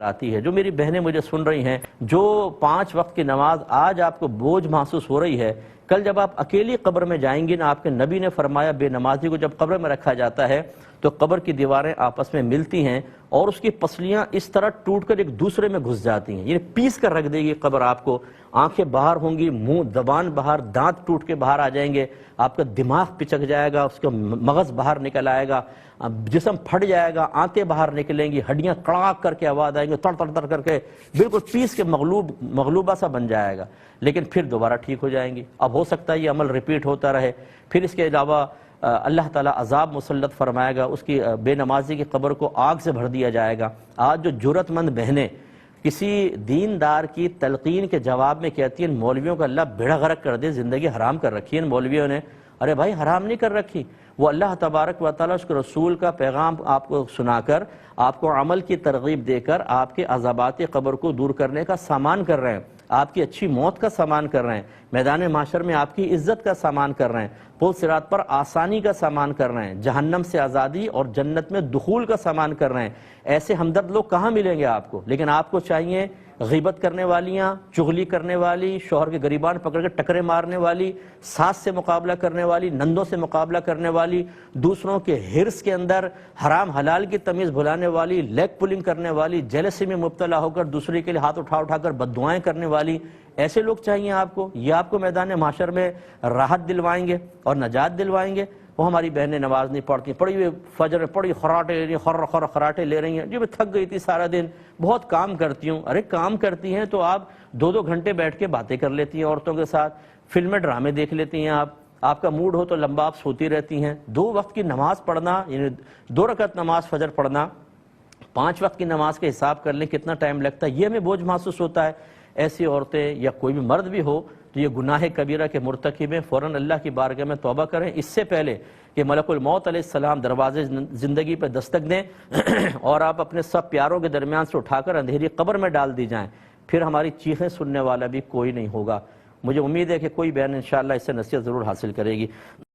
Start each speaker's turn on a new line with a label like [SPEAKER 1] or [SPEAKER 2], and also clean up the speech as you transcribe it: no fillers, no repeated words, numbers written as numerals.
[SPEAKER 1] آتی ہے۔ جو میری بہنیں مجھے سن رہی ہیں، جو 5 وقت کی نماز آج آپ کو بوجھ محسوس ہو رہی ہے، کل جب آپ اکیلی قبر میں جائیں گے نا، آپ کے نبی نے فرمایا بے نمازی کو جب قبر میں رکھا جاتا ہے تو قبر کی دیواریں آپس میں ملتی ہیں اور اس کی پسلیاں اس طرح ٹوٹ کر ایک دوسرے میں گھس جاتی ہیں، یعنی پیس کر رکھ دے گی قبر آپ کو، آنکھیں باہر ہوں گی، منہ زبان باہر، دانت ٹوٹ کے باہر آ جائیں گے، آپ کا دماغ پچک جائے گا، اس کا مغز باہر نکل آئے گا، جسم پھٹ جائے گا، آنتیں باہر نکلیں گی، ہڈیاں کڑاک کر کے آواز آئیں گے، تڑ تڑ تڑ کر کے بالکل پیس کے مغلوبہ سا بن جائے گا، لیکن پھر دوبارہ ٹھیک ہو جائیں گی۔ اب ہو سکتا ہے یہ عمل ریپیٹ ہوتا رہے، پھر اس کے علاوہ اللہ تعالیٰ عذاب مسلط فرمائے گا، اس کی بے نمازی کی قبر کو آگ سے بھر دیا جائے گا۔ آج جو جرأت مند بہنیں کسی دیندار کی تلقین کے جواب میں کہتی ہیں مولویوں کا اللہ بیڑا غرق کر دے، زندگی حرام کر رکھی ہے ان مولویوں نے، ارے بھائی حرام نہیں کر رکھی، وہ اللہ تبارک و تعالیٰ اس کے رسول کا پیغام آپ کو سنا کر، آپ کو عمل کی ترغیب دے کر آپ کے عذابات قبر کو دور کرنے کا سامان کر رہے ہیں، آپ کی اچھی موت کا سامان کر رہے ہیں، میدان محشر میں آپ کی عزت کا سامان کر رہے ہیں، پل صراط پر آسانی کا سامان کر رہے ہیں، جہنم سے آزادی اور جنت میں دخول کا سامان کر رہے ہیں۔ ایسے ہمدرد لوگ کہاں ملیں گے آپ کو؟ لیکن آپ کو چاہیے غیبت کرنے والیاں، چغلی کرنے والی، شوہر کے گریبان پکڑ کے ٹکرے مارنے والی، ساس سے مقابلہ کرنے والی، نندوں سے مقابلہ کرنے والی، دوسروں کے ہرس کے اندر حرام حلال کی تمیز بھلانے والی، لیگ پولنگ کرنے والی، جیلسی میں مبتلا ہو کر دوسرے کے لیے ہاتھ اٹھا کر بد دعائیں کرنے والی، ایسے لوگ چاہیے آپ کو؟ یہ آپ کو میدان محشر میں راحت دلوائیں گے اور نجات دلوائیں گے؟ وہ ہماری بہنیں نماز نہیں پڑھتی، پڑھی ہوئی فجر میں پڑھی خراٹے لے رہی ہیں، جی میں تھک گئی تھی سارا دن، بہت کام کرتی ہوں۔ ارے کام کرتی ہیں تو آپ 2 گھنٹے بیٹھ کے باتیں کر لیتی ہیں عورتوں کے ساتھ، فلمیں ڈرامے دیکھ لیتی ہیں، آپ کا موڈ ہو تو لمبا آپ سوتی رہتی ہیں۔ 2 وقت کی نماز پڑھنا، یعنی 2 رکعت نماز فجر پڑھنا، 5 وقت کی نماز کے حساب کر لیں کتنا ٹائم لگتا ہے، یہ ہمیں بوجھ محسوس ہوتا ہے۔ ایسی عورتیں یا کوئی بھی مرد بھی ہو تو یہ گناہ کبیرہ کے مرتکب ہیں، فوراً اللہ کی بارگاہ میں توبہ کریں، اس سے پہلے کہ ملک الموت علیہ السلام دروازے زندگی پہ دستک دیں اور آپ اپنے سب پیاروں کے درمیان سے اٹھا کر اندھیری قبر میں ڈال دی جائیں، پھر ہماری چیخیں سننے والا بھی کوئی نہیں ہوگا۔ مجھے امید ہے کہ کوئی بہن انشاءاللہ اس سے نصیحت ضرور حاصل کرے گی۔